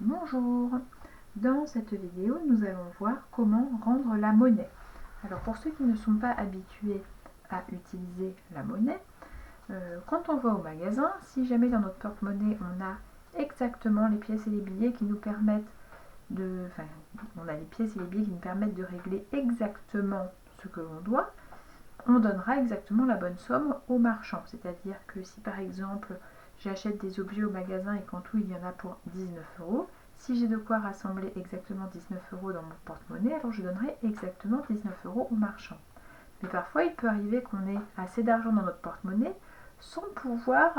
Bonjour, dans cette vidéo nous allons voir comment rendre la monnaie. Alors pour ceux qui ne sont pas habitués à utiliser la monnaie, quand on va au magasin, si jamais dans notre porte-monnaie on a exactement les pièces et les billets qui nous permettent de... Enfin, on a les pièces et les billets qui nous permettent de régler exactement ce que l'on doit, on donnera exactement la bonne somme au marchand. C'est-à-dire que si par exemple j'achète des objets au magasin et qu'en tout il y en a pour 19 €, si j'ai de quoi rassembler exactement 19 € dans mon porte-monnaie, alors je donnerai exactement 19 € au marchand. Mais parfois il peut arriver qu'on ait assez d'argent dans notre porte-monnaie sans pouvoir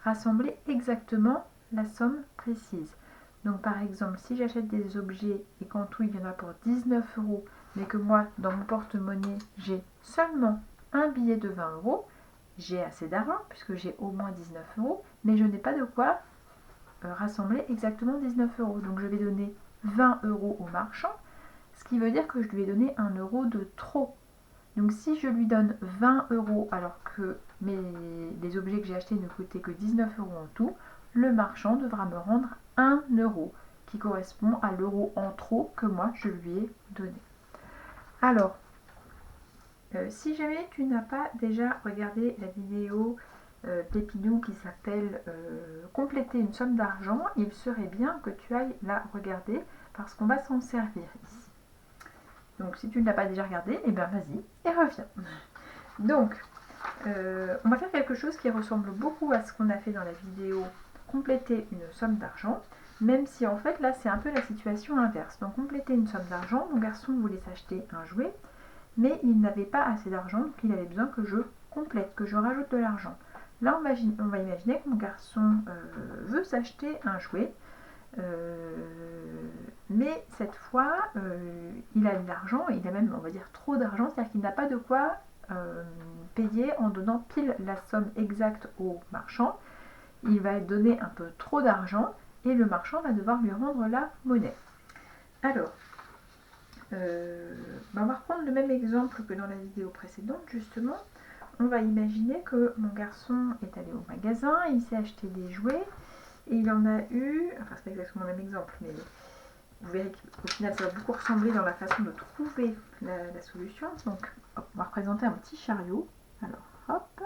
rassembler exactement la somme précise. Donc par exemple, si j'achète des objets et qu'en tout il y en a pour 19 €, mais que moi, dans mon porte-monnaie, j'ai seulement un billet de 20 €, j'ai assez d'argent puisque j'ai au moins 19 €, mais je n'ai pas de quoi rassembler exactement 19 €. Donc je vais donner 20 € au marchand, ce qui veut dire que je lui ai donné 1 € de trop. Donc si je lui donne 20 € alors que les objets que j'ai achetés ne coûtaient que 19 € en tout, le marchand devra me rendre 1 € qui correspond à l'euro en trop que moi je lui ai donné. Alors, si jamais tu n'as pas déjà regardé la vidéo Pépidou qui s'appelle Compléter une somme d'argent, il serait bien que tu ailles la regarder parce qu'on va s'en servir ici. Donc si tu ne l'as pas déjà regardé, eh bien vas-y et reviens. Donc, on va faire quelque chose qui ressemble beaucoup à ce qu'on a fait dans la vidéo Compléter une somme d'argent, même si en fait là c'est un peu la situation inverse. Donc compléter une somme d'argent, mon garçon voulait s'acheter un jouet, mais il n'avait pas assez d'argent, donc il avait besoin que je complète, que je rajoute de l'argent. Là on va imaginer que mon garçon veut s'acheter un jouet, mais cette fois il a de l'argent, il a même on va dire trop d'argent, c'est-à-dire qu'il n'a pas de quoi payer en donnant pile la somme exacte au marchand. Il va donner un peu trop d'argent et le marchand va devoir lui rendre la monnaie. Alors, on va reprendre le même exemple que dans la vidéo précédente justement. On va imaginer que mon garçon est allé au magasin, il s'est acheté des jouets et il en a eu, enfin c'est pas exactement le même exemple, mais vous verrez qu'au final ça va beaucoup ressembler dans la façon de trouver la solution. Donc hop, on va représenter un petit chariot. Alors hop,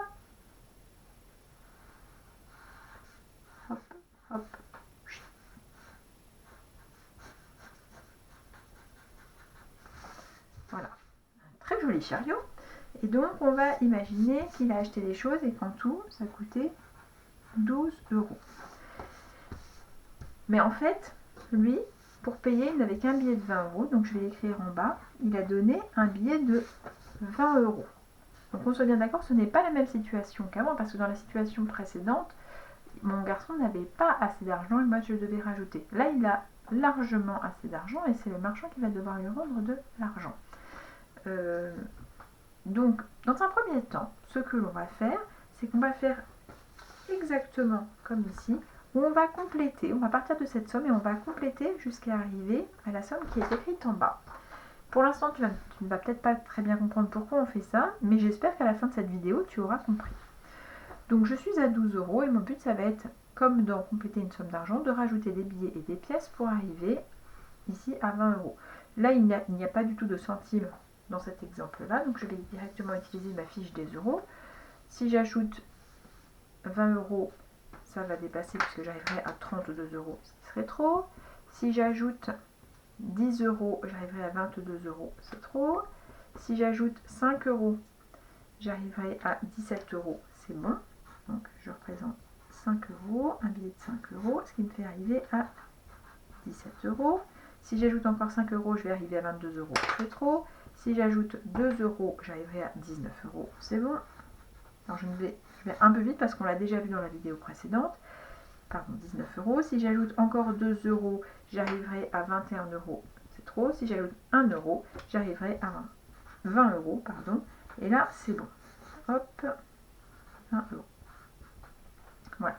hop, hop. Voilà, un très joli chariot. Et donc on va imaginer qu'il a acheté des choses et qu'en tout ça coûtait 12 €. Mais en fait, lui, pour payer, il n'avait qu'un billet de 20 €, donc je vais l'écrire en bas. Il a donné un billet de 20 €. Donc on soit bien d'accord, ce n'est pas la même situation qu'avant, parce que dans la situation précédente, mon garçon n'avait pas assez d'argent et moi je devais rajouter. Là, il a largement assez d'argent et c'est le marchand qui va devoir lui rendre de l'argent. Donc, dans un premier temps, ce que l'on va faire, c'est qu'on va faire exactement comme ici, où on va compléter, on va partir de cette somme et on va compléter jusqu'à arriver à la somme qui est écrite en bas. Pour l'instant, tu ne vas peut-être pas très bien comprendre pourquoi on fait ça, mais j'espère qu'à la fin de cette vidéo, tu auras compris. Donc je suis à 12 € et mon but, ça va être, comme dans compléter une somme d'argent, de rajouter des billets et des pièces pour arriver ici à 20 €. Là, il n'y a pas du tout de centimes dans cet exemple-là, donc je vais directement utiliser ma fiche des euros. Si j'ajoute 20 €, ça va dépasser puisque j'arriverai à 32 €, ce qui serait trop. Si j'ajoute 10 €, j'arriverai à 22 €, c'est trop. Si j'ajoute 5 €, j'arriverai à 17 €, c'est bon. Donc je représente 5 €, un billet de 5 €, ce qui me fait arriver à 17 €. Si j'ajoute encore 5 €, je vais arriver à 22 €, c'est trop. Si j'ajoute 2 €, j'arriverai à 19 €, c'est bon. Alors je vais un peu vite parce qu'on l'a déjà vu dans la vidéo précédente. Pardon, 19 €. Si j'ajoute encore 2 €, j'arriverai à 21 €, c'est trop. Si j'ajoute 1 €, j'arriverai à 20 €, pardon. Et là, c'est bon. Hop, 1 €. Voilà.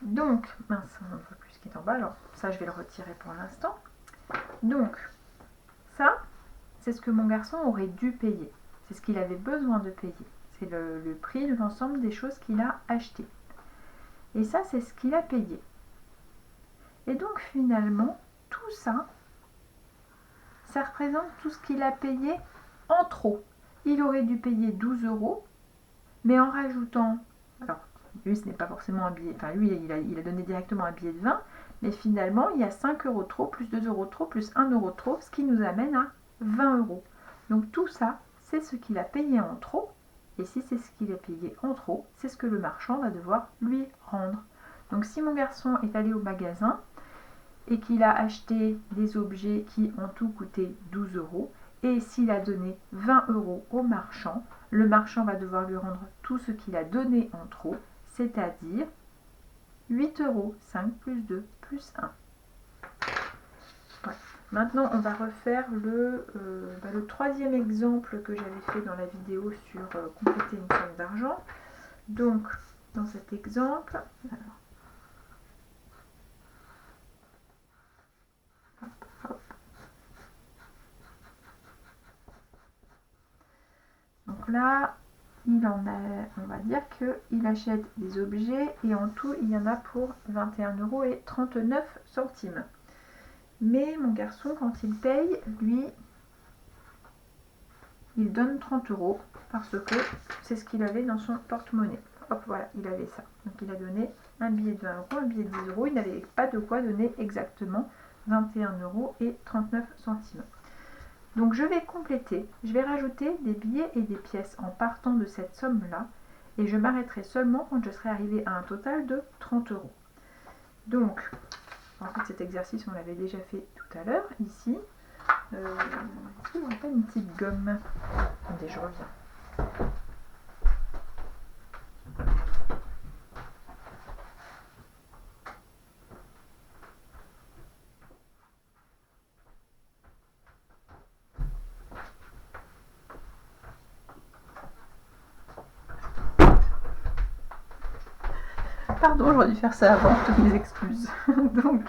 Donc, mince, on ne voit plus ce qui est en bas. Alors, ça, je vais le retirer pour l'instant. Donc, ça, c'est ce que mon garçon aurait dû payer. C'est ce qu'il avait besoin de payer. C'est le prix de l'ensemble des choses qu'il a achetées. Et ça, c'est ce qu'il a payé. Et donc finalement, tout ça, ça représente tout ce qu'il a payé en trop. Il aurait dû payer 12 €, mais en rajoutant, alors lui ce n'est pas forcément un billet, enfin lui il a donné directement un billet de 20, mais finalement il y a 5 € de trop, plus 2 € de trop, plus 1 € de trop, ce qui nous amène à 20 €. Donc tout ça, c'est ce qu'il a payé en trop, et si c'est ce qu'il a payé en trop, c'est ce que le marchand va devoir lui rendre. Donc si mon garçon est allé au magasin et qu'il a acheté des objets qui ont tout coûté 12 €, et s'il a donné 20 € au marchand, le marchand va devoir lui rendre tout ce qu'il a donné en trop, c'est-à-dire 8 €, 5 plus 2 plus 1. Ouais. Maintenant, on va refaire le troisième exemple que j'avais fait dans la vidéo sur compléter une somme d'argent. Donc, dans cet exemple, alors, donc là, il en a, on va dire qu'il achète des objets et en tout, il y en a pour 21,39 €. Mais mon garçon, quand il paye, lui, il donne 30 € parce que c'est ce qu'il avait dans son porte-monnaie. Hop, voilà, il avait ça. Donc il a donné un billet de 20 €, un billet de 10 €. Il n'avait pas de quoi donner exactement 21,39 €. Donc je vais compléter, je vais rajouter des billets et des pièces en partant de cette somme-là, et je m'arrêterai seulement quand je serai arrivée à un total de 30 €. Donc, en fait cet exercice on l'avait déjà fait tout à l'heure, ici. Est-ce qu'il n'y aurait pas une petite gomme? Attendez, je reviens. Pardon, j'aurais dû faire ça avant, toutes mes excuses. Donc,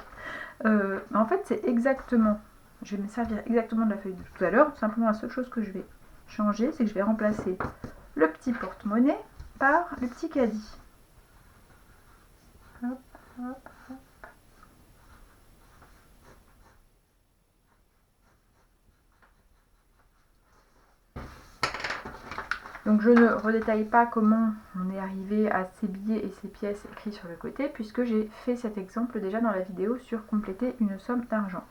en fait, c'est exactement, je vais me servir exactement de la feuille de tout à l'heure. Simplement, la seule chose que je vais changer, c'est que je vais remplacer le petit porte-monnaie par le petit caddie. Hop, hop, hop. Donc je ne redétaille pas comment on est arrivé à ces billets et ces pièces écrits sur le côté, puisque j'ai fait cet exemple déjà dans la vidéo sur compléter une somme d'argent.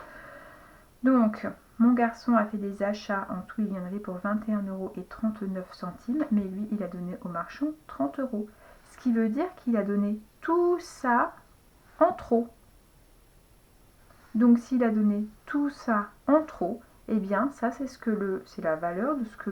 Donc mon garçon a fait des achats, en tout il y en avait pour 21,39 €, mais lui il a donné au marchand 30 €. Ce qui veut dire qu'il a donné tout ça en trop. Donc s'il a donné tout ça en trop, eh bien ça c'est la valeur de ce que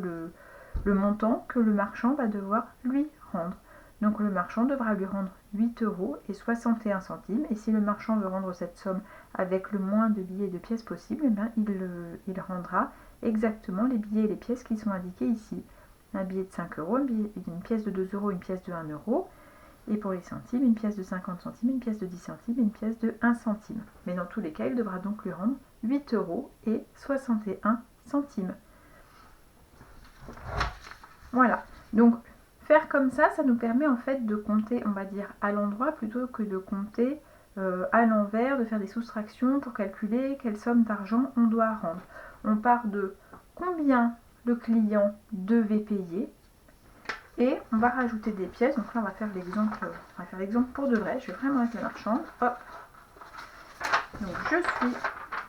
le montant que le marchand va devoir lui rendre. Donc le marchand devra lui rendre 8,61 €, et si le marchand veut rendre cette somme avec le moins de billets et de pièces possible, eh bien, il rendra exactement les billets et les pièces qui sont indiqués ici. Un billet de 5 €, une pièce de 2 €, une pièce de 1 €, et pour les centimes, une pièce de 50 centimes, une pièce de 10 centimes et une pièce de 1 centime. Mais dans tous les cas, il devra donc lui rendre 8,61 €. Voilà, donc faire comme ça nous permet en fait de compter, on va dire, à l'endroit plutôt que de compter à l'envers, de faire des soustractions pour calculer quelle somme d'argent on doit rendre. On part de combien le client devait payer et on va rajouter des pièces. Donc là on va faire l'exemple pour de vrai. Je vais vraiment être la marchande. Hop. Donc je suis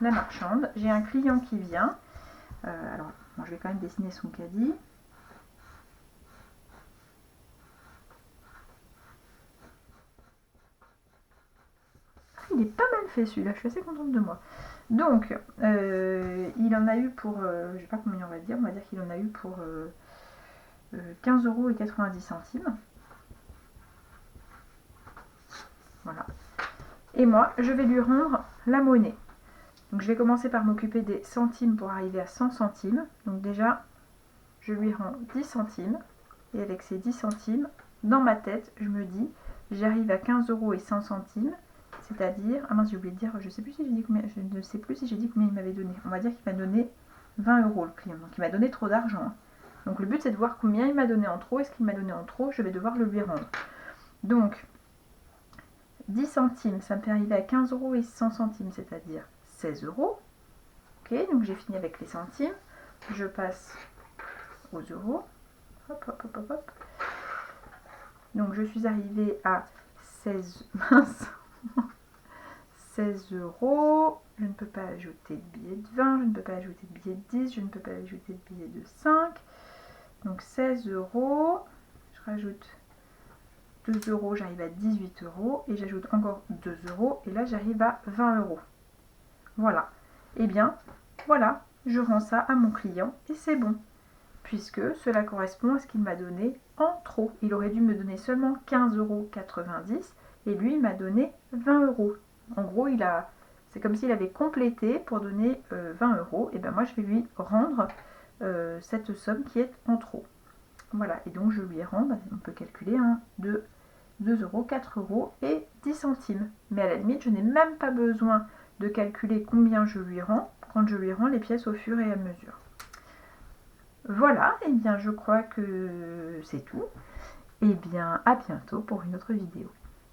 la marchande, j'ai un client qui vient. Alors moi je vais quand même dessiner son caddie. Il est pas mal fait celui-là, je suis assez contente de moi. Donc, il en a eu pour, je sais pas combien on va dire qu'il en a eu pour 15,90 €. Voilà. Et moi, je vais lui rendre la monnaie. Donc je vais commencer par m'occuper des centimes pour arriver à 100 centimes. Donc déjà, je lui rends 10 centimes. Et avec ces 10 centimes, dans ma tête, je me dis, j'arrive à 15,100 €. C'est-à-dire, ah mince, j'ai oublié de dire, je ne sais plus si j'ai dit combien, je ne sais plus si j'ai dit combien il m'avait donné. On va dire qu'il m'a donné 20 € le client, donc il m'a donné trop d'argent. Hein. Donc le but c'est de voir combien il m'a donné en trop, et ce qu'il m'a donné en trop, je vais devoir le lui rendre. Donc, 10 centimes, ça me fait arriver à 15 € et 100 centimes, c'est-à-dire 16 €. Ok, donc j'ai fini avec les centimes. Je passe aux euros. Hop, hop, hop, hop, hop. Donc je suis arrivée à 16, 16 €. Je ne peux pas ajouter de billet de 20, je ne peux pas ajouter de billet de 10, je ne peux pas ajouter de billet de 5. Donc 16 €. Je rajoute 2 €, j'arrive à 18 € et j'ajoute encore 2 € et là j'arrive à 20 €. Voilà. Et bien, voilà, je rends ça à mon client et c'est bon, puisque cela correspond à ce qu'il m'a donné en trop. Il aurait dû me donner seulement 15,90 € et lui il m'a donné 20 €. En gros, c'est comme s'il avait complété pour donner 20 €. Et bien moi je vais lui rendre cette somme qui est en trop. Voilà, et donc je lui rends, on peut calculer, 2 €, 4 € et 10 centimes. Mais à la limite, je n'ai même pas besoin de calculer combien je lui rends quand je lui rends les pièces au fur et à mesure. Voilà, et bien je crois que c'est tout. Et bien à bientôt pour une autre vidéo.